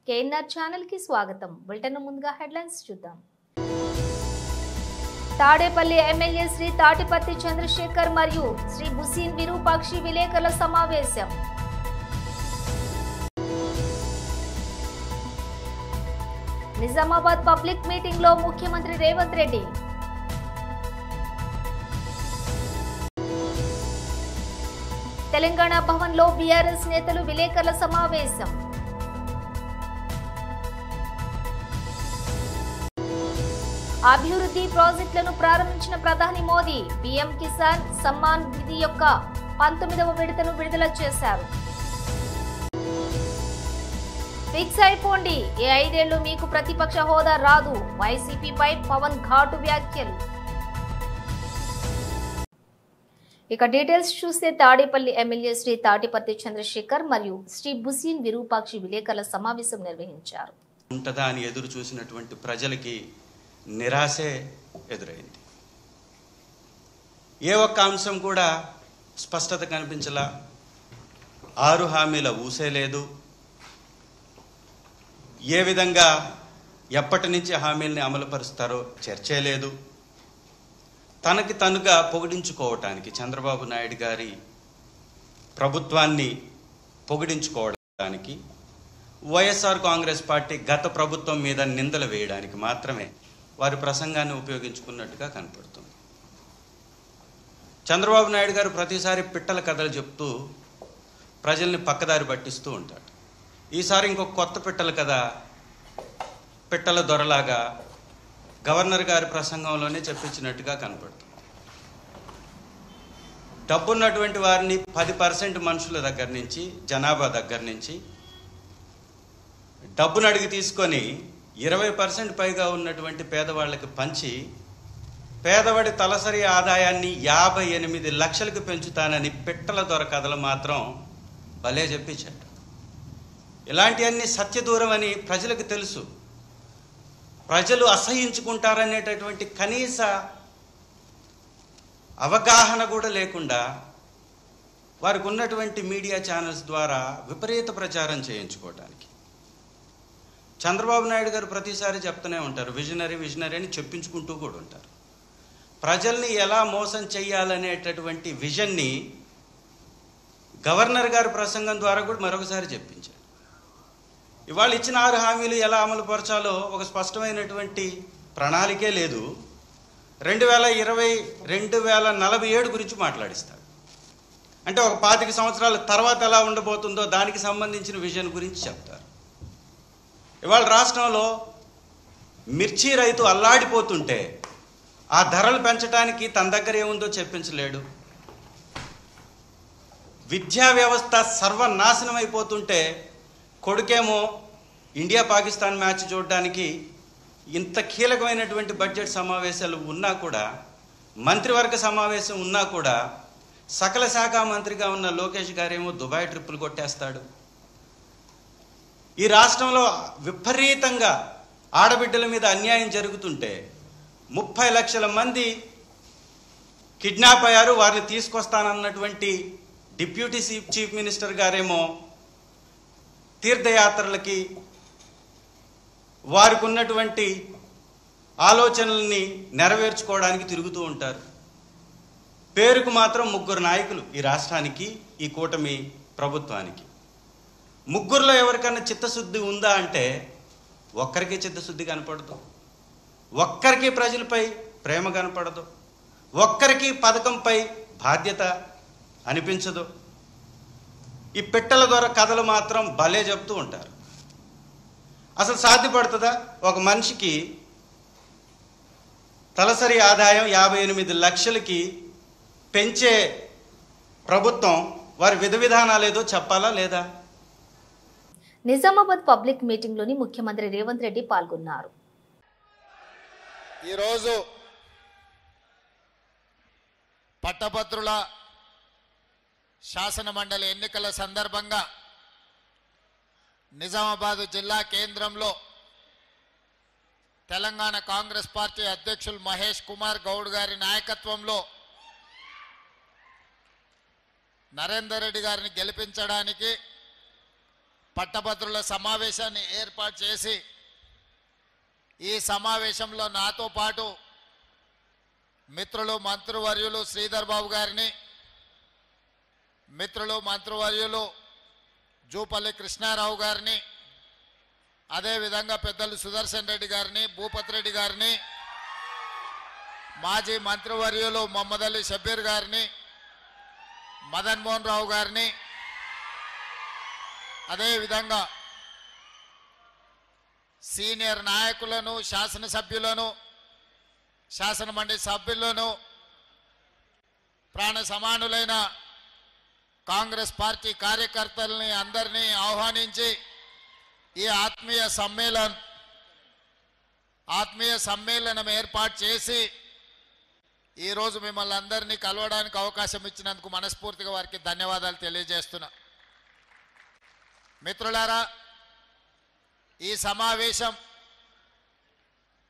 KNR channel కి స్వాగతం. Bulletin ముందుగా హెడ్లైన్స్ చూద్దాం. తాడేపల్లి ఎమ్మెల్యే శ్రీ తాటిపత్తి చంద్రశేఖర్ మరియు శ్రీ బుసీన్ విరూపాక్షి విలేకరుల సమావేశం. నిజామాబాద్ పబ్లిక్ మీటింగ్ లో ముఖ్యమంత్రి రేవంత్ రెడ్డి. తెలంగాణ భవన్ లో బీఆర్ఎస్ నేతలు విలేకరుల సమావేశం. అభివృద్ధి ప్రాజెక్టులను ప్రారంభించిన ప్రధాని మోదీ పీఎం కిసాన్ సమ్మాన్ నిధి యొక్క 19వ విడతను విడుదల చేశారు. ఫిక్స్ అయిపోండి, ఏ 5 ఏళ్లు మీకు ప్రతిపక్ష హోదా రాదు, వైసీపీపై పవన్ ఘాటు వ్యాఖ్యలు. ఇక డీటెయిల్స్ చూస్తే తాడేపల్లి ఎమ్మెల్యే శ్రీ తాటిపత్తి చంద్రశేఖర్ మరియు శ్రీ బుసీన్ విరూపాక్షి విలేకరుల సమావేశం నిర్వహించారు. ఉంటదా అని ఎదురు చూసినటువంటి ప్రజలకి నిరాశే ఎదురైంది. ఏ ఒక్క అంశం కూడా స్పష్టత కనిపించలా. 6 హామీల ఊసే లేదు. ఏ విధంగా ఎప్పటి నుంచి హామీల్ని అమలుపరుస్తారో చర్చే లేదు. తనకి తనుగా పొగిడించుకోవటానికి చంద్రబాబు నాయుడు గారి ప్రభుత్వాన్ని పొగిడించుకోవడానికి వైఎస్ఆర్ కాంగ్రెస్ పార్టీ గత ప్రభుత్వం మీద నిందలు వేయడానికి మాత్రమే వారి ప్రసంగాన్ని ఉపయోగించుకున్నట్టుగా కనపడుతుంది. చంద్రబాబు నాయుడు గారు ప్రతిసారి పిట్టల కథలు చెప్తూ ప్రజల్ని పక్కదారి పట్టిస్తూ ఉంటాడు. ఈసారి ఇంకొక కొత్త పిట్టల కథ, పిట్టల దొరలాగా గవర్నర్ గారి ప్రసంగంలోనే చెప్పించినట్టుగా కనపడుతుంది. డబ్బున్నటువంటి వారిని 10% మనుషుల దగ్గర నుంచి, జనాభా దగ్గర నుంచి డబ్బును అడిగి తీసుకొని 20% పైగా ఉన్నటువంటి పేదవాళ్ళకి పంచి పేదవాడి తలసరి ఆదాయాన్ని 58 లక్షలకు పెంచుతానని పిట్టల దొర కథలు మాత్రం భలే చెప్పించాడు. ఇలాంటివన్నీ సత్యదూరం అని ప్రజలకు తెలుసు. ప్రజలు అసహించుకుంటారనేటటువంటి కనీస అవగాహన కూడా లేకుండా వారికి ఉన్నటువంటి మీడియా ఛానల్స్ ద్వారా విపరీత ప్రచారం చేయించుకోవడానికి చంద్రబాబు నాయుడు గారు ప్రతిసారి చెప్తూనే ఉంటారు, విజనరీ అని చెప్పించుకుంటూ కూడా ఉంటారు. ప్రజల్ని ఎలా మోసం చేయాలనేటటువంటి విజన్ని గవర్నర్ గారి ప్రసంగం ద్వారా కూడా మరొకసారి చెప్పించారు. ఇవాళ ఇచ్చిన 6 హామీలు ఎలా అమలు పరచాలో ఒక స్పష్టమైనటువంటి ప్రణాళికే లేదు. 2047 గురించి మాట్లాడిస్తాడు. అంటే ఒక 25 సంవత్సరాల తర్వాత ఎలా ఉండబోతుందో దానికి సంబంధించిన విజన్ గురించి చెప్తారు. ఇవాళ రాష్ట్రంలో మిర్చి రైతు అల్లాడిపోతుంటే ఆ ధరలు పెంచడానికి తన దగ్గర ఏముందో చెప్పించలేడు. విద్యా వ్యవస్థ సర్వనాశనం అయిపోతుంటే కొడుకేమో ఇండియా పాకిస్తాన్ మ్యాచ్ చూడడానికి ఇంత కీలకమైనటువంటి బడ్జెట్ సమావేశాలు ఉన్నా కూడా, మంత్రివర్గ సమావేశం ఉన్నా కూడా సకల శాఖ మంత్రిగా ఉన్న లోకేష్ గారేమో దుబాయ్ ట్రిప్పులు కొట్టేస్తాడు. ఈ రాష్ట్రంలో విపరీతంగా ఆడబిడ్డల మీద అన్యాయం జరుగుతుంటే 30 లక్షల మంది కిడ్నాప్ అయ్యారు, వారిని తీసుకొస్తానన్నటువంటి డిప్యూటీ చీఫ్ మినిస్టర్ గారేమో తీర్థయాత్రలకి వారికి ఉన్నటువంటి ఆలోచనల్ని నెరవేర్చుకోవడానికి తిరుగుతూ ఉంటారు. పేరుకు మాత్రం 3 నాయకులు ఈ రాష్ట్రానికి, ఈ కూటమి ప్రభుత్వానికి. 3లో ఎవరికన్నా చిత్తశుద్ధి ఉందా అంటే ఒక్కరికి చిత్తశుద్ధి కనపడదు, ఒక్కరికి ప్రజలపై ప్రేమ కనపడదు, ఒక్కరికి పథకంపై బాధ్యత అనిపించదు. ఈ పిట్టల ద్వారా కథలు మాత్రం భలే చెప్తూ ఉంటారు. అసలు సాధ్యపడుతుందా? ఒక మనిషికి తలసరి ఆదాయం 58 లక్షలకి పెంచే ప్రభుత్వం వారి విధానాలు ఏదో చెప్పాలా లేదా? నిజామాబాద్ పబ్లిక్ మీటింగ్ లోని ముఖ్యమంత్రి రేవంత్ రెడ్డి పాల్గొన్నారు. ఈరోజు పట్టభద్రుల శాసన మండలి ఎన్నికల సందర్భంగా నిజామాబాద్ జిల్లా కేంద్రంలో తెలంగాణ కాంగ్రెస్ పార్టీ అధ్యక్షులు మహేష్ కుమార్ గౌడ్ గారి నాయకత్వంలో నరేందర్ రెడ్డి గారిని గెలిపించడానికి పట్టభద్రుల సమావేశాన్ని ఏర్పాటు చేసి ఈ సమావేశంలో నాతో పాటు మిత్రులు మంత్రివర్యులు శ్రీధర్ బాబు గారిని, మిత్రులు మంత్రివర్యులు జూపల్లి కృష్ణారావు గారిని, అదేవిధంగా పెద్దలు సుదర్శన్ రెడ్డి గారిని, భూపత్ రెడ్డి గారిని, మాజీ మంత్రివర్యులు మొహమ్మద్ అలీ షబ్బీర్ గారిని, మదన్ మోహన్ రావు గారిని, అదేవిధంగా సీనియర్ నాయకులను, శాసనసభ్యులను, శాసనమండలి సభ్యులను, ప్రాణ సమానులైన కాంగ్రెస్ పార్టీ కార్యకర్తల్ని అందరినీ ఆహ్వానించి ఈ ఆత్మీయ సమ్మేళనం ఏర్పాటు చేసి ఈరోజు మిమ్మల్ని అందరినీ కలవడానికి అవకాశం ఇచ్చినందుకు మనస్ఫూర్తిగా వారికి ధన్యవాదాలు తెలియజేస్తున్నా. మిత్రులారా, ఈ సమావేశం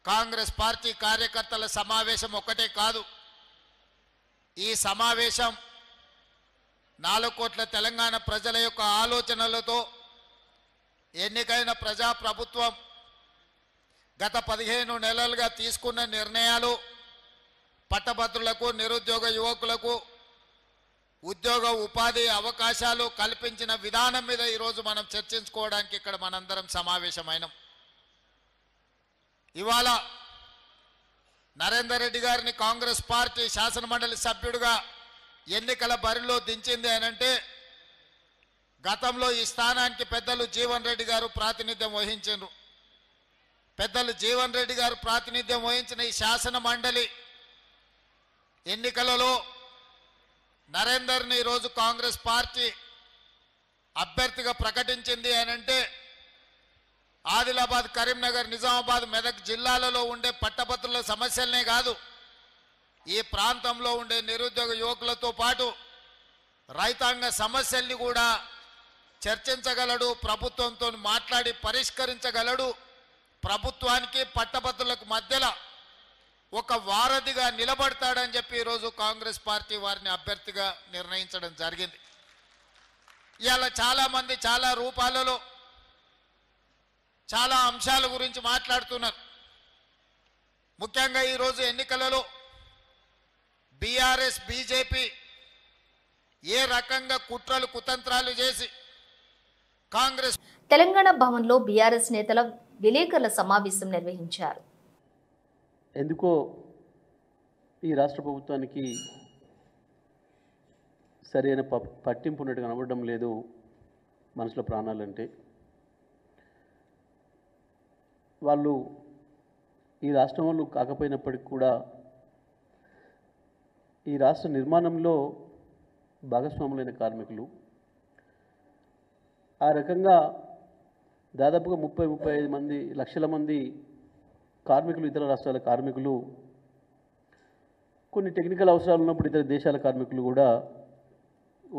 కాంగ్రెస్ పార్టీ కార్యకర్తల సమావేశం ఒక్కటే కాదు. ఈ సమావేశం 4 కోట్ల తెలంగాణ ప్రజల యొక్క ఆలోచనలతో ఎన్నికైన ప్రజాప్రభుత్వం గత 15 నెలలుగా తీసుకున్న నిర్ణయాలు, పట్టభద్రులకు, నిరుద్యోగ యువకులకు ఉద్యోగ ఉపాధి అవకాశాలు కల్పించిన విధానం మీద ఈరోజు మనం చర్చించుకోవడానికి ఇక్కడ మనందరం సమావేశమైనాం. ఇవాళ నరేందర్ రెడ్డి గారిని కాంగ్రెస్ పార్టీ శాసనమండలి సభ్యుడిగా ఎన్నికల బరిలో దించింది అనంటే గతంలో ఈ స్థానానికి పెద్దలు జీవన్ రెడ్డి గారు ప్రాతినిధ్యం వహించారు. పెద్దలు జీవన్ రెడ్డి గారు ప్రాతినిధ్యం వహించిన ఈ శాసన మండలి ఎన్నికలలో నరేందర్ని ఈరోజు కాంగ్రెస్ పార్టీ అభ్యర్థిగా ప్రకటించింది అనంటే ఆదిలాబాద్, కరీంనగర్, నిజామాబాద్, మెదక్ జిల్లాలలో ఉండే పట్టభద్రుల సమస్యలనే కాదు, ఈ ప్రాంతంలో ఉండే నిరుద్యోగ యువకులతో పాటు రైతాంగ సమస్యల్ని కూడా చర్చించగలడు, ప్రభుత్వంతో మాట్లాడి పరిష్కరించగలడు, ప్రభుత్వానికి పట్టభద్రులకు మధ్యలో ఒక వారధిగా నిలబడతాడని చెప్పి ఈరోజు కాంగ్రెస్ పార్టీ వారిని అభ్యర్థిగా నిర్ణయించడం జరిగింది. ఇవాళ చాలామంది చాలా రూపాలలో చాలా అంశాల గురించి మాట్లాడుతున్నారు. ముఖ్యంగా ఈరోజు ఎన్నికలలో బీఆర్ఎస్, బీజేపీ ఏ రకంగా కుట్రలు కుతంత్రాలు చేసి కాంగ్రెస్ తెలంగాణ భవన్లో బీఆర్ఎస్ నేతల విలేకరుల సమావేశం నిర్వహించారు. ఎందుకో ఈ రాష్ట్ర ప్రభుత్వానికి సరైన పట్టింపు ఉన్నట్టు కనబడడం లేదు మనుషుల ప్రాణాలంటే. వాళ్ళు ఈ రాష్ట్రం వాళ్ళు కాకపోయినప్పటికీ కూడా ఈ రాష్ట్ర నిర్మాణంలో భాగస్వాములైన కార్మికులు. ఆ రకంగా దాదాపుగా 30-35 లక్షల మంది కార్మికులు, ఇతర రాష్ట్రాల కార్మికులు, కొన్ని టెక్నికల్ అవసరాలు ఉన్నప్పుడు ఇతర దేశాల కార్మికులు కూడా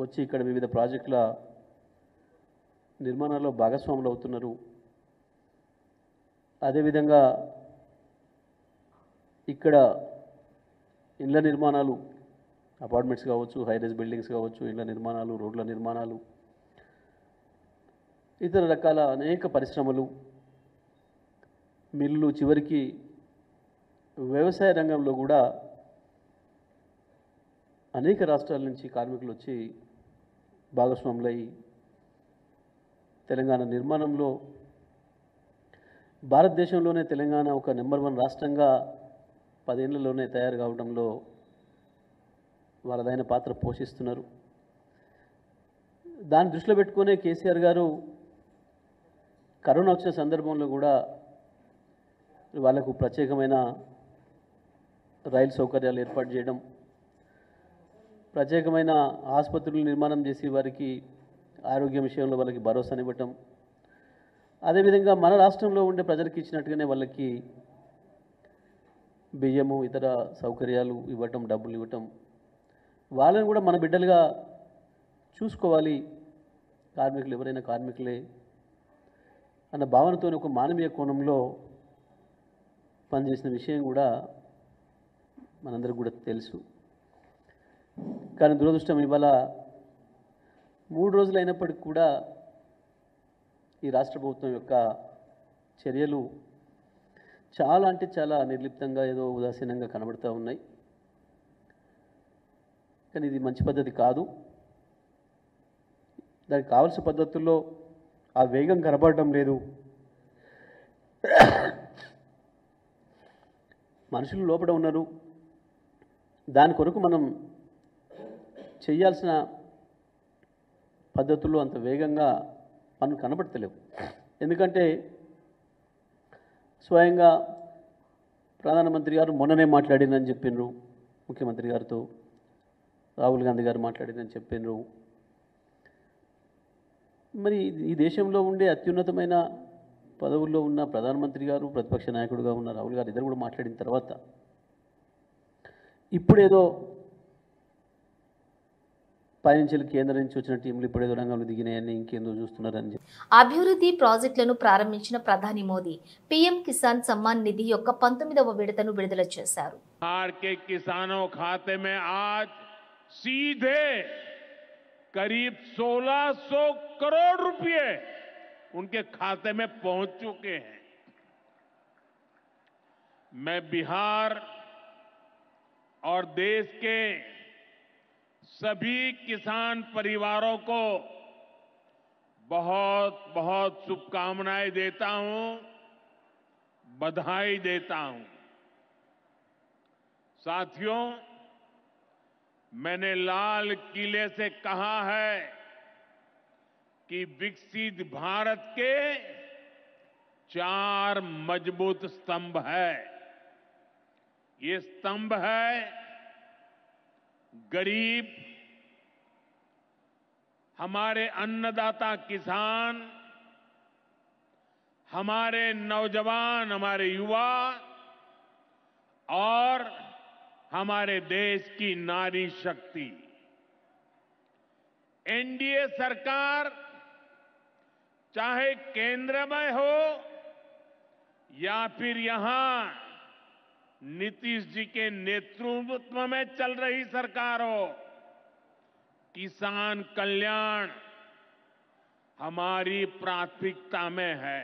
వచ్చి ఇక్కడ వివిధ ప్రాజెక్టుల నిర్మాణాల్లో భాగస్వాములు అవుతున్నారు. అదేవిధంగా ఇక్కడ ఇళ్ల నిర్మాణాలు, అపార్ట్మెంట్స్ కావచ్చు, హైరైజ్ బిల్డింగ్స్ కావచ్చు, ఇళ్ల నిర్మాణాలు, రోడ్ల నిర్మాణాలు, ఇతర రకాల అనేక పరిశ్రమలు, మిల్లులు, చివరికి వ్యవసాయ రంగంలో కూడా అనేక రాష్ట్రాల నుంచి కార్మికులు వచ్చి భాగస్వాములై తెలంగాణ నిర్మాణంలో భారతదేశంలోనే తెలంగాణ ఒక నెంబర్ 1 రాష్ట్రంగా 10 ఏళ్లలోనే తయారు కావడంలో వాళ్ళదైన పాత్ర పోషిస్తున్నారు. దాన్ని దృష్టిలో పెట్టుకునే కేసీఆర్ గారు కరోనా వచ్చిన సందర్భంలో కూడా వాళ్ళకు ప్రత్యేకమైన రైలు సౌకర్యాలు ఏర్పాటు చేయడం, ప్రత్యేకమైన ఆసుపత్రులు నిర్మాణం చేసి వారికి ఆరోగ్యం విషయంలో వాళ్ళకి భరోసానివ్వటం, అదేవిధంగా మన రాష్ట్రంలో ఉండే ప్రజలకు ఇచ్చినట్టుగానే వాళ్ళకి బియ్యము, ఇతర సౌకర్యాలు ఇవ్వటం, డబ్బులు ఇవ్వటం, వాళ్ళని కూడా మన బిడ్డలుగా చూసుకోవాలి, కార్మికులు ఎవరైనా కార్మికులే అన్న భావనతో ఒక మానవీయ కోణంలో పనిచేసిన విషయం కూడా మనందరికీ కూడా తెలుసు. కానీ దురదృష్టం ఇవాళ 3 రోజులు అయినప్పటికీ కూడా ఈ రాష్ట్ర ప్రభుత్వం యొక్క చర్యలు చాలా అంటే చాలా నిర్లిప్తంగా ఏదో ఉదాసీనంగా కనబడుతూ ఉన్నాయి. కానీ ఇది మంచి పద్ధతి కాదు. దానికి కావాల్సిన పద్ధతుల్లో ఆ వేగం కనబడటం లేదు. మనుషులు లోపల ఉన్నారు. దాని కొరకు మనం చేయాల్సిన పద్ధతుల్లో అంత వేగంగా పనులు కనబడతలేవు. ఎందుకంటే స్వయంగా ప్రధానమంత్రి గారు మొన్ననే మాట్లాడిందని చెప్పిండ్రు, ముఖ్యమంత్రి గారితో రాహుల్ గాంధీ గారు మాట్లాడిందని చెప్పిండ్రు. మరి ఈ దేశంలో ఉండే అత్యున్నతమైన పదవుల్లో ఉన్న ప్రధానమంత్రి గారు, ప్రతిపక్ష నాయకుడిగా ఉన్న రాహుల్ గారు ఇద్దరు కూడా మాట్లాడిన తర్వాత ఇప్పుడేదో పైనుంచి కేంద్రం నుంచి వచ్చిన టీంలు ఇప్పుడేదో రంగంలో దిగినాయని ఇంకేందో చూస్తున్నారని చెప్పి అభివృద్ధి ప్రాజెక్టులను ప్రారంభించిన ప్రధాని మోదీ పీఎం కిసాన్ సమ్మాన్ నిధి యొక్క 19వ విడతను విడుదల చేశారు. बिहार के किसानों खाते में आज सीधे करीब 1600 करोड़ रुपए उनके खाते में पहुंच चुके हैं. मैं बिहार और देश के सभी किसान परिवारों को बहुत बहुत शुभकामनाएं देता हूं, बधाई देता हूं. साथियों, मैंने लाल किले से कहा है कि विकसित भारत के 4 मजबूत स्तंभ है. ये स्तंभ है गरीब, हमारे अन्नदाता किसान, हमारे नौजवान, हमारे युवा और हमारे देश की नारी शक्ति. एनडीए सरकार चाहे केंद्र में हो या फिर यहां नीतीश जी के नेतृत्व में चल रही सरकार हो, किसान कल्याण हमारी प्राथमिकता में है.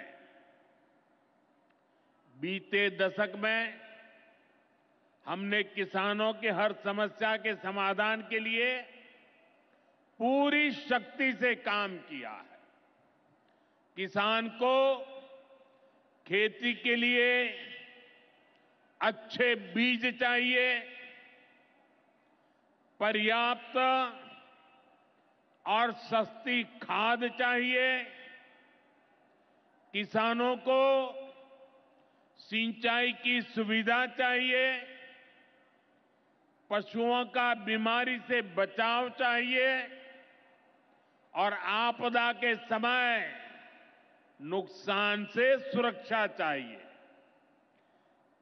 बीते दशक में हमने किसानों के हर समस्या के समाधान के लिए पूरी शक्ति से काम किया है. किसान को खेती के लिए अच्छे बीज चाहिए, पर्याप्त और सस्ती खाद चाहिए, किसानों को सिंचाई की सुविधा चाहिए, पशुओं का बीमारी से बचाव चाहिए और आपदा के समय नुकसान से सुरक्षा चाहिए.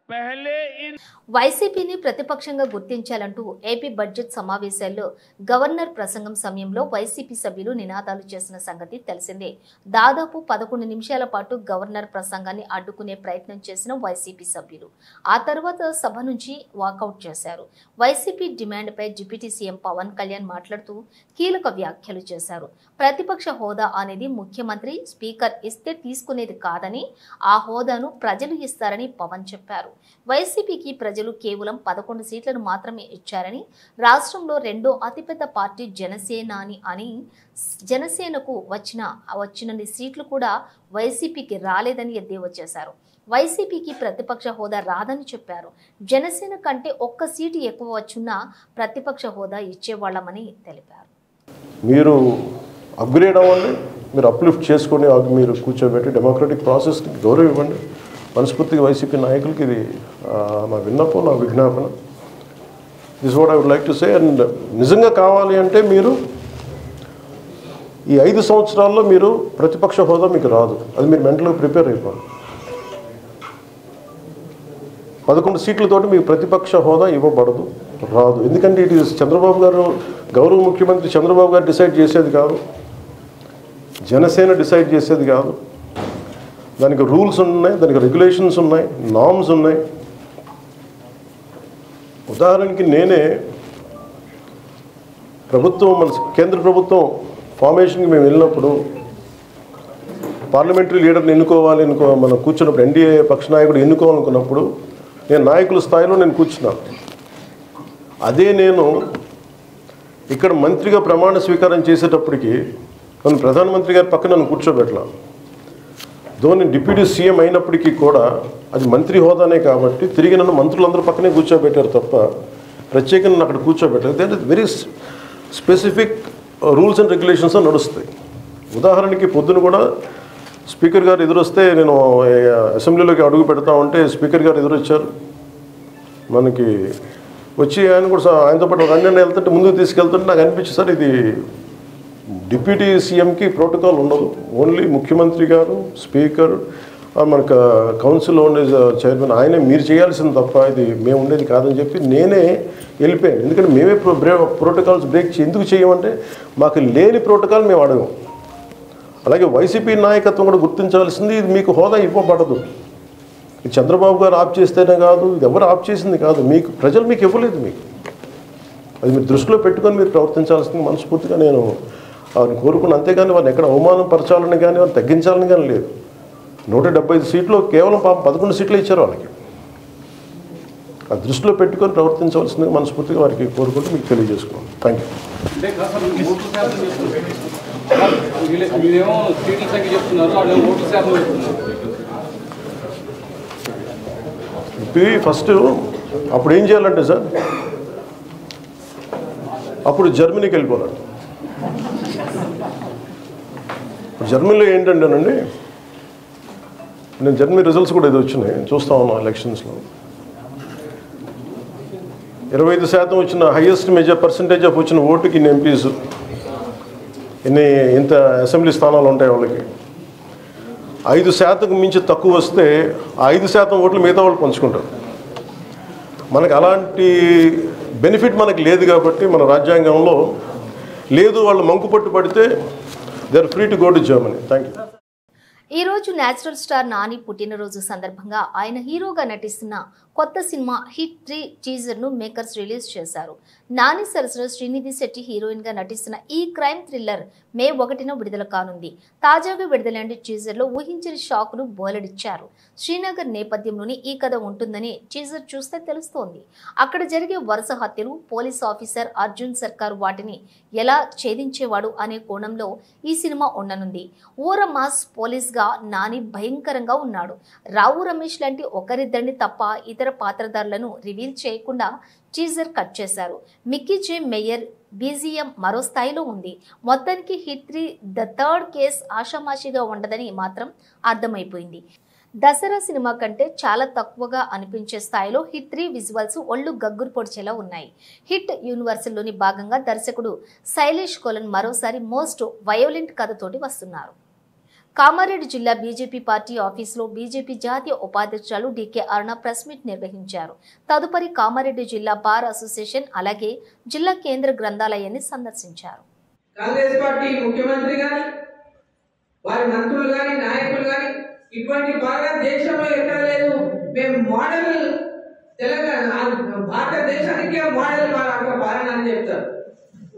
पहले इन వైసీపీని ప్రతిపక్షంగా గుర్తించాలంటూ ఏపీ బడ్జెట్ సమావేశాల్లో గవర్నర్ ప్రసంగం సమయంలో వైసీపీ సభ్యులు నినాదాలు చేసిన సంగతి తెలిసిందే. దాదాపు 11 నిమిషాల పాటు గవర్నర్ ప్రసంగాన్ని అడ్డుకునే ప్రయత్నం చేసిన వైసీపీ సభ్యులు ఆ తర్వాత సభ నుంచి వాకౌట్ చేశారు. వైసీపీ డిమాండ్పై డిప్యూటీ సీఎం పవన్ కళ్యాణ్ మాట్లాడుతూ కీలక వ్యాఖ్యలు చేశారు. ప్రతిపక్ష హోదా అనేది ముఖ్యమంత్రి, స్పీకర్ ఇస్తే తీసుకునేది కాదని, ఆ హోదాను ప్రజలు ఇస్తారని పవన్ చెప్పారు. వైసీపీకి ప్రజలు కేవలం 11 సీట్లను మాత్రమే ఇచ్చారని, రాష్ట్రంలో రెండో అతిపెద్ద పార్టీ జనసేనాని అని, జనసేనకు వచ్చినన్ని సీట్లు కూడా వైసీపీకి రాలేదని ఎద్దేవా చేశారు. వైసీపీకి ప్రతిపక్ష హోదా రాదని చెప్పారు. జనసేన కంటే 1 సీటు ఎక్కువ వచ్చున్నా ప్రతిపక్ష హోదా ఇచ్చేవాళ్లమని తెలిపారు. మీరు అప్గ్రేడ్ అవ్వండి, మీరు అప్లిఫ్ట్ చేసుకొని మీరు కూర్చోబెట్టి డెమోక్రటిక్ ప్రాసెస్కి గౌరవం ఇవ్వండి. మనస్ఫూర్తిగా వైసీపీ నాయకులకి ఇది నా విన్నపం, నా విజ్ఞాపన. This what I would like to say. And నిజంగా కావాలి అంటే మీరు ఈ 5 సంవత్సరాల్లో మీరు ప్రతిపక్ష హోదా మీకు రాదు. అది మీరు మెంటల్గా ప్రిపేర్ అయిపోవాలి. 11 సీట్లతోటి మీకు ప్రతిపక్ష హోదా ఇవ్వబడదు, రాదు. ఎందుకంటే ఇట్ ఈస్ చంద్రబాబు గారు, గౌరవ ముఖ్యమంత్రి చంద్రబాబు గారు డిసైడ్ చేసేది కాదు, జనసేన డిసైడ్ చేసేది కాదు. దానికి రూల్స్ ఉన్నాయి, దానికి రెగ్యులేషన్స్ ఉన్నాయి, నార్మ్స్ ఉన్నాయి. ఉదాహరణకి నేనే ప్రభుత్వం, మన కేంద్ర ప్రభుత్వం ఫార్మేషన్కి మేము వెళ్ళినప్పుడు పార్లమెంటరీ లీడర్ని మనం కూర్చున్నప్పుడు ఎన్డీఏ పక్ష నాయకుడు ఎన్నుకోవాలనుకున్నప్పుడు నేను నాయకుల స్థాయిలో నేను కూర్చున్నాను. అదే నేను ఇక్కడ మంత్రిగా ప్రమాణ స్వీకారం చేసేటప్పటికి నన్ను ప్రధానమంత్రి గారి పక్కన నన్ను కూర్చోబెట్టలా. ధోని డిప్యూటీ సీఎం అయినప్పటికీ కూడా అది మంత్రి హోదానే కాబట్టి తిరిగి నన్ను మంత్రులందరూ పక్కనే కూర్చోబెట్టారు తప్ప ప్రత్యేకంగా నన్ను అక్కడ కూర్చోబెట్టారు. That is very specific rules and regulations నడుస్తాయి. ఉదాహరణకి పొద్దున కూడా స్పీకర్ గారు ఎదురొస్తే నేను అసెంబ్లీలోకి అడుగు పెడతా ఉంటే స్పీకర్ గారు ఎదురొచ్చారు. మనకి వచ్చి ఆయన కూడా ఆయనతో పాటు రండి వెళ్తుంటే ముందుకు తీసుకెళ్తుంటే నాకు అనిపించింది, సార్ ఇది డిప్యూటీ సీఎంకి ప్రోటోకాల్ ఉండదు, ఓన్లీ ముఖ్యమంత్రి గారు, స్పీకర్, మనకు కౌన్సిల్లో ఉండే చైర్మన్ ఆయనే మీరు చేయాల్సింది తప్ప ఇది మేము ఉండేది కాదని చెప్పి నేనే వెళ్ళిపోయాను. ఎందుకంటే మేమే ప్రోటోకాల్స్ బ్రేక్ ఎందుకు చేయమంటే మాకు లేని ప్రోటోకాల్ మేము అడగం. అలాగే వైసీపీ నాయకత్వం కూడా గుర్తించాల్సింది, ఇది మీకు హోదా ఇవ్వబడదు. ఇది చంద్రబాబు గారు ఆప్ చేస్తేనే కాదు, ఇది ఎవరు ఆప్ చేసింది కాదు, మీకు ప్రజలు మీకు ఇవ్వలేదు. మీకు అది మీరు దృష్టిలో పెట్టుకొని మీరు ప్రవర్తించాల్సింది మనస్ఫూర్తిగా నేను వారిని కోరుకున్నాను. అంతేగాని వారిని ఎక్కడ అవమానం పరచాలని కానీ వారిని తగ్గించాలని కానీ లేదు. 175 సీట్లు కేవలం 11 సీట్లు ఇచ్చారు వాళ్ళకి. ఆ దృష్టిలో పెట్టుకొని ప్రవర్తించవలసిందిగా మనస్ఫూర్తిగా వారికి కోరుకుంటూ మీకు తెలియజేసుకున్నాను. Thank you. ఫస్ట్ అప్పుడు ఏం చేయాలంటే సార్, అప్పుడు జర్మనీకి వెళ్ళిపోవాలి. జర్మనీలో ఏంటంటేనండి, నేను జర్మనీ రిజల్ట్స్ కూడా ఇది వచ్చినాయి చూస్తా ఉన్నాను. ఎలక్షన్స్లో 25% వచ్చిన హైయెస్ట్ పర్సంటేజ్ ఆఫ్ వచ్చిన ఓటుకి ఇన్ని ఎంపీస్, ఇంత అసెంబ్లీ స్థానాలు ఉంటాయి వాళ్ళకి. 5% మించి తక్కువ వస్తే ఆ 5% ఓట్లు మిగతా వాళ్ళు పంచుకుంటారు. మనకు అలాంటి బెనిఫిట్ మనకి లేదు కాబట్టి మన రాజ్యాంగంలో లేదు. వాళ్ళు మంకుపట్టు పడితే they are free to go to Germany. Thank you. ఈ రోజు నేచురల్ స్టార్ నాని పుట్టినరోజు సందర్భంగా ఆయన హీరోగా నటిస్తున్న కొత్త సినిమా హిట్ 3 టీజర్ ను మేకర్స్ రిలీజ్ చేశారు. నాని సరసన శ్రీనిధి శెట్టి హీరోయిన్ గా నటిస్తున్న ఈ క్రైమ్ థ్రిల్లర్ మే 1న విడుదల కానుంది. తాజాగా విడుదలైన టీజర్ లో ఊహించని షాక్ ను బోలెడిచ్చారు. శ్రీనగర్ నేపథ్యంలోని ఈ కథ ఉంటుందని టీజర్ చూస్తే తెలుస్తోంది. అక్కడ జరిగే వరుస హత్యలు, పోలీస్ ఆఫీసర్ అర్జున్ సర్కార్ వాటిని ఎలా ఛేదించేవాడు అనే కోణంలో ఈ సినిమా ఉండనుంది. ఊర మాస్ పోలీస్ గా నాని భయంకరంగా ఉన్నాడు. రావు రమేష్ లాంటి ఒకరిద్దరిని తప్ప ఇతర పాత్రధారులను రివీల్ చేయకుండా టీజర్ కట్ చేశారు. మిక్కీ జే మేయర్ బీజిఎం మరో స్థాయిలో ఉంది. మొత్తానికి హిట్ 3 ద థర్డ్ కేస్ ఆషామాషిగా ఉండదని మాత్రం అర్థమైపోయింది. దసరా సినిమా కంటే చాలా తక్కువగా అనిపించే స్థాయిలో హిట్ 3 విజువల్స్ ఒళ్ళు గగ్గురు పొడిచేలా ఉన్నాయి. హిట్ యూనివర్సల్లోని భాగంగా దర్శకుడు శైలేష్ కొలన్ మరోసారి మోస్ట్ వయోలెంట్ కథతోటి వస్తున్నారు. కామారెడ్డి జిల్లా బీజేపీ పార్టీ ఆఫీసులో బీజేపీ జాతీయ ఉపాధ్యక్షులు డీకే అరుణ ప్రెస్ మీట్ నిర్వహించారు. తదుపరి కామారెడ్డి జిల్లా బార్ అసోసియేషన్ అలాగే జిల్లా కేంద్ర గ్రంథాలయాన్ని సందర్శించారు. కాంగ్రెస్ పార్టీ ముఖ్యమంత్రి గాని వారి మంత్రులు గాని నాయకులు గాని ఇటువంటి బాగా దేశంలో ఎక్కడ లేదు. మేము మోడల్ తెలంగాణ భారతదేశానికి మోడల్ పాలన అని చెప్తారు.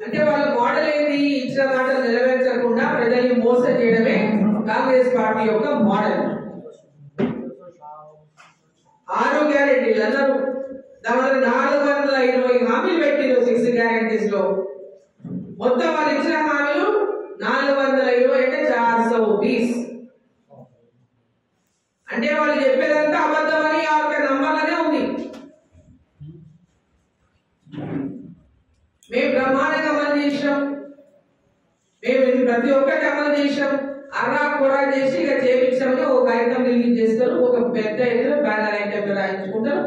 అంటే వాళ్ళ మోడల్ ఏంటి? ఇచ్చిన మాటలు నెరవేర్చకుండా ప్రజల్ని మోసం చేయడమే కాంగ్రెస్ పార్టీ యొక్క మోడల్. 6 గ్యారెంటీలు అన్నారు. దాని 420 హామీలు పెట్టిరు 6 గ్యారెంటీస్ లో. మొత్తం వాళ్ళు ఇచ్చిన హామీలు 420 అంటే 420. అంటే వాళ్ళు చెప్పేదంతా అబద్ధమని ఆ యొక్క నమ్మాలనే ఉంది. మేము బ్రహ్మాండంగా అమలు చేసాం. మేము ప్రతి ఒక్కటి అమలు చేసాం. అర్రా కూడా చేసి ఇక చేపించామని ఒక కార్యక్రమం రిలీజ్ చేస్తారు. ఒక పెద్ద ఎత్తున బ్యానర్ ఐటమ్ రాయించుకుంటారు,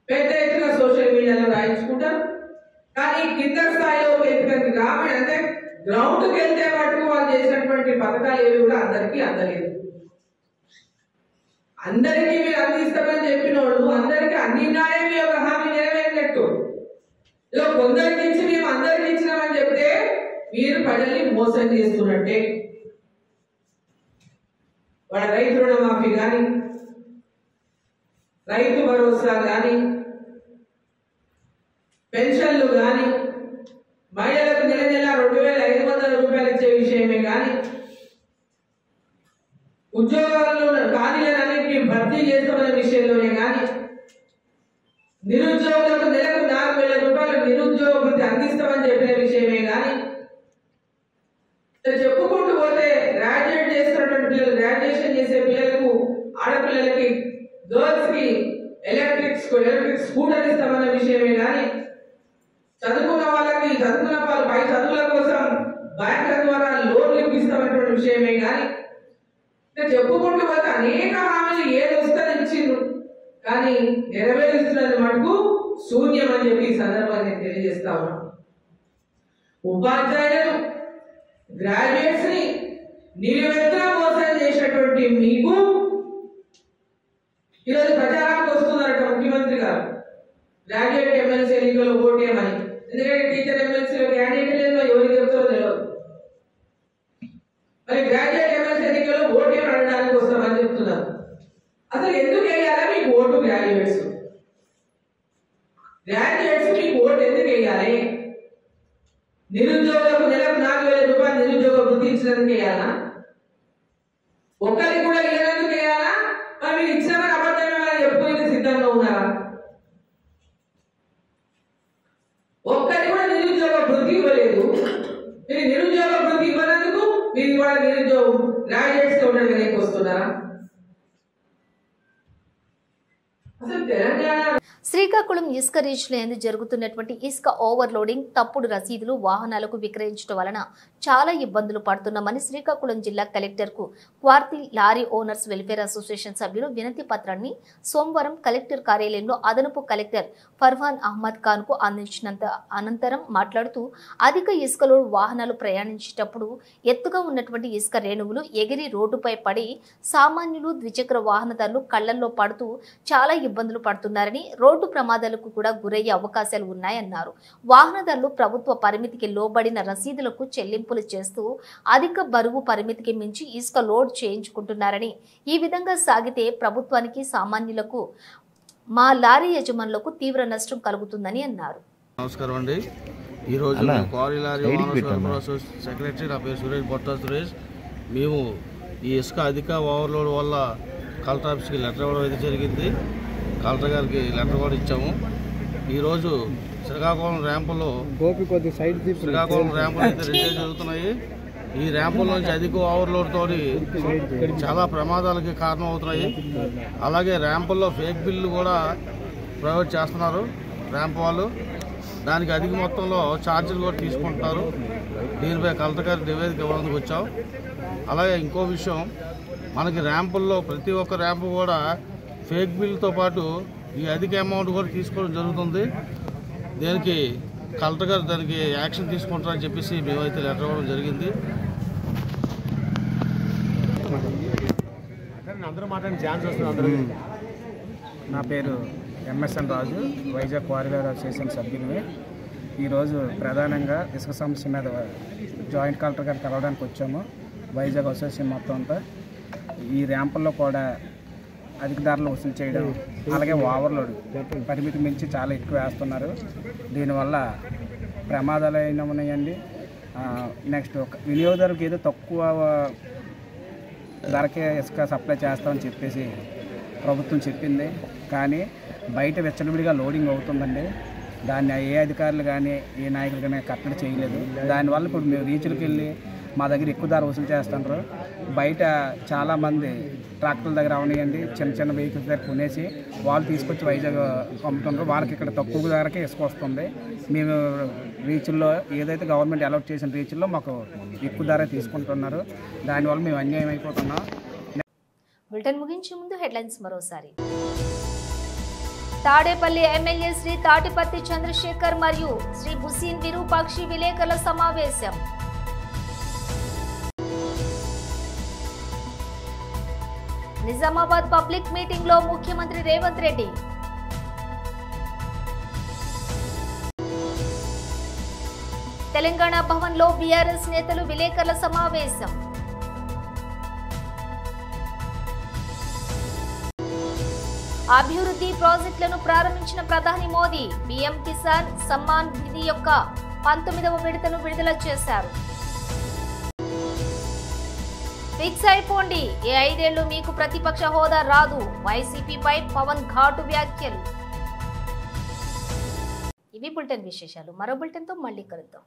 పెద్ద ఎత్తున సోషల్ మీడియాలో రాయించుకుంటారు. కానీ కింద స్థాయిలో గ్రామీణ అంటే గ్రౌండ్కి వెళ్తే మటుకు వాళ్ళు చేసినటువంటి పథకాలు ఏవి కూడా అందరికీ అందలేదు. అందరికీ మీరు అందిస్తామని చెప్పిన వాళ్ళు అందరికీ అందినాయే మీ యొక్క హామీ నెరవేరినట్టు. ఇలా కొందరికి ఇచ్చి మేము అందరికి ఇచ్చినామని చెప్తే మీరు ప్రజల్ని మోసం చేస్తున్నట్టే. వాళ్ళ రైతు రుణమాఫీ కానీ, రైతు భరోసా కానీ, పెన్షన్లు కానీ, మహిళలకు నెల నెల 2500 రూపాయలు ఇచ్చే విషయమే కానీ, ఉద్యోగాల్లో ఖాళీలన్నింటినీ భర్తీ చేస్తామనే విషయంలోనే కానీ నిరుద్యోగులకు నెలకు 4,000 రూపాయలు నిరుద్యోగ భృతి అందిస్తామని చెప్పిన విషయమే కానీ చెప్పుకుంటూ పోతే గ్రాడ్యుయేట్ చేస్తున్నటువంటి పిల్లలు, గ్రాడ్యుయేషన్ చేసే పిల్లలకు, ఆడపిల్లలకి, గర్ల్స్ కి ఎలక్ట్రిక్ స్కూటర్ ఇస్తామన్న విషయమే కానీ చదువుకున్న వాళ్ళకి పై చదువుల కోసం బ్యాంకుల ద్వారా లోన్లు ఇప్పిస్తామన్నటువంటి విషయమే కానీ చెప్పుకుంటూ పోతే అనేక హామీలు ఏది వస్తుందని ఇచ్చిండ్రు, కానీ నెరవేరుస్తున్నది మటుకు శూన్యం అని చెప్పి ఈ సందర్భాన్ని నేను తెలియజేస్తా ఉన్నాను. ఉపాధ్యాయులు, గ్రాడ్యుయేట్స్ ని నిలువెత్తున మోసం చేసినటువంటి మీకు ఈరోజు ప్రచారానికి వస్తున్నారట ముఖ్యమంత్రి గారు గ్రాడ్యుయేట్ ఎమ్మెల్సీ ఎన్నికల్లో ఓటేయమని. ఎందుకంటే టీచర్ ఎమ్మెల్సీలో క్యాండిడేట్ లేదో ఎవరికి చెప్తారో తెలియదు. మరి గ్రాడ్యుయేట్ ఎమ్మెల్సీ ఎన్నికల్లో ఓటేయమని అడగడానికి వస్తామని చెప్తున్నారు. అసలు ఎందుకు వేయాలి మీకు ఓటు? గ్రాడ్యుయేట్స్ మీకు ఓటు ఎందుకు వేయాలి? నిరుద్యోగులకు నెలకు 4,000 రూపాయలు నిరుద్యోగ వృత్తి ఇచ్చినందుకు వేయాలా? ఒక్కరికి కూడా ఇవ్వడానికి వేయాలా? మరి మీరు ఇచ్చినామని అబద్ధమేమని చెప్పుకోనికి సిద్ధంగా ఉన్నారా? ఒక్కరికి కూడా నిరుద్యోగ వృత్తి ఇవ్వలేదు. మీరు నిరుద్యోగ వృత్తి ఇవ్వనందుకు మీరు ఇవాళ నిరుద్యోగం గ్రాడ్యుయేట్స్ తో ఉండడానికి వస్తున్నారా? అసలు తెలంగాణ శ్రీకాకుళం ఇసుక రీచ్లో ఎందు జరుగుతున్నటువంటి ఇసుక ఓవర్లోడింగ్, తప్పుడు రసీదులు వాహనాలకు విక్రయించడం వలన చాలా ఇబ్బందులు పడుతున్నామని శ్రీకాకుళం జిల్లా కలెక్టర్కు క్వార్తి లారీ ఓనర్స్ వెల్ఫేర్ అసోసియేషన్ సభ్యులు వినతి పత్రాన్ని సోమవారం కలెక్టర్ కార్యాలయంలో అదనపు కలెక్టర్ ఫర్హాన్ అహ్మద్ ఖాన్కు అందించినంత అనంతరం మాట్లాడుతూ అధిక ఇసుకలో వాహనాలు ప్రయాణించేటప్పుడు ఎత్తుగా ఉన్నటువంటి ఇసుక రేణువులు ఎగిరి రోడ్డుపై పడి సామాన్యులు, ద్విచక్ర వాహనదారులు కళ్లల్లో పడుతూ చాలా ఇబ్బందులు పడుతున్నారని, రోడ్డు ప్రమాదాలకు కూడా గురయ్యే అవకాశాలు ఉన్నాయన్నారు. వాహనదారులు ప్రభుత్వ పరిమితికి లోబడిన రసీదులకు చెల్లింపులు చేస్తూ అధిక బరువు పరిమితికి మించి ఇసుక లోడ్ చేయించుకుంటున్నారని, ఈ విధంగా సాగితే ప్రభుత్వానికి, సామాన్యులకు, మా లారీ యజమానులకు తీవ్ర నష్టం కలుగుతుందని అన్నారు. నమస్కారం అండి. ఈరోజు క్వారీ లారీ సెక్రటరీ, నా పేరు సురేష్, బొత్తా సురేష్. మేము ఈ ఇసుక అధిక ఓవర్లోడ్ వల్ల కలెక్టర్ ఆఫీస్కి లెటర్ ఇవ్వడం అయితే జరిగింది. కలెక్టర్ గారికి లెటర్ కూడా ఇచ్చాము. ఈరోజు శ్రీకాకుళం ర్యాంపులో అయితే 2 జరుగుతున్నాయి. ఈ ర్యాంపుల నుంచి అధిక ఓవర్లోడ్ తోటి చాలా ప్రమాదాలకి కారణం అవుతున్నాయి. అలాగే ర్యాంపుల్లో ఫేక్ బిల్లు కూడా ప్రొవైడ్ చేస్తున్నారు ర్యాంప్ వాళ్ళు. దానికి అధిక మొత్తంలో ఛార్జీలు కూడా తీసుకుంటున్నారు. దీనిపై కలెక్టర్ గారికి నివేదిక ఇవ్వడానికి వచ్చాం. అలాగే ఇంకో విషయం, మనకి ర్యాంపుల్లో ప్రతి ఒక్క ర్యాంపు కూడా ఫేక్ బిల్తో పాటు ఈ అధిక అమౌంట్ కూడా తీసుకోవడం జరుగుతుంది. దీనికి కలెక్టర్ గారు దానికి యాక్షన్ తీసుకుంటారని చెప్పేసి మేమైతే లెటర్ ఇవ్వడం జరిగింది. నా పేరు ఎంఎస్ఎన్ రాజు, వైజాగ్ క్వారీలర్ అసోసియేషన్ సభ్యుని. ఈరోజు ప్రధానంగా ఇసుక సమస్య మీద జాయింట్ కలెక్టర్ గారు కలవడానికి వచ్చాము. వైజాగ్ అసోసియేషన్ మొత్తం అంతా ఈ ర్యాంపుల్లో కూడా అధిక ధరలు వసూలు చేయడం, అలాగే ఓవర్లోడ్ పరిమితి మించి చాలా ఎక్కువ వేస్తున్నారు. దీనివల్ల ప్రమాదాలు అయినా ఉన్నాయండి. నెక్స్ట్ వినియోగదారులకు ఏదో తక్కువ ధరకే ఇసుక సప్లై చేస్తామని చెప్పేసి ప్రభుత్వం చెప్పింది, కానీ బయట వెచ్చలవిడిగా లోడింగ్ అవుతుందండి. దాన్ని ఏ అధికారులు కానీ ఏ నాయకులు కానీ కట్టడి చేయలేదు. దానివల్ల ఇప్పుడు మేము రీచ్లకు వెళ్ళి మా దగ్గర ఎక్కువ ధర వసూలు చేస్తున్నారు. బయట చాలామంది ట్రాక్టర్ల దగ్గర అవనియండి, చిన్న చిన్న వెహికల్స్ దగ్గర కొనేసి వాళ్ళు తీసుకొచ్చి వైజాగ్ పంపుతున్నారు. వాళ్ళకి ఇక్కడ తక్కువ ధరకే ఇసుక వస్తుంది. మేము రీచ్ల్లో ఏదైతే గవర్నమెంట్ అలౌట్ చేసిన రీచ్ల్లో మాకు ఎక్కువ ధర తీసుకుంటున్నారు. దానివల్ల మేము అన్యాయం అయిపోతున్నాం. బులెటిన్ ముగించే ముందు హెడ్లైన్స్ మరోసారి. తాడేపల్లి ఎమ్మెల్యే శ్రీ తాటిపత్తి చంద్రశేఖర్ మరియు శ్రీ బుసీన్ విరూపాక్షి విలేకరుల సమావేశం. నిజామాబాద్ పబ్లిక్ మీటింగ్ లో ముఖ్యమంత్రి రేవంత్ రెడ్డి. తెలంగాణ భవన్ లో బీఆర్ఎస్ నేతలు విలేకరుల సమావేశం. అభివృద్ధి ప్రాజెక్టులను ప్రారంభించిన ప్రధాని మోదీ పీఎం కిసాన్ సమ్మాన్ నిధి యొక్క 19వ విడతను విడుదల చేశారు. ఫిక్స్ అయిపోండి, ఈ 5 ఏళ్లు మీకు ప్రతిపక్ష హోదా రాదు. వైసీపీపై పవన్ ఘాటు వ్యాఖ్యలు. ఇవి బులెటిన్ విశేషాలు. మరో బులెటిన్తో మళ్ళీ కలుద్దాం.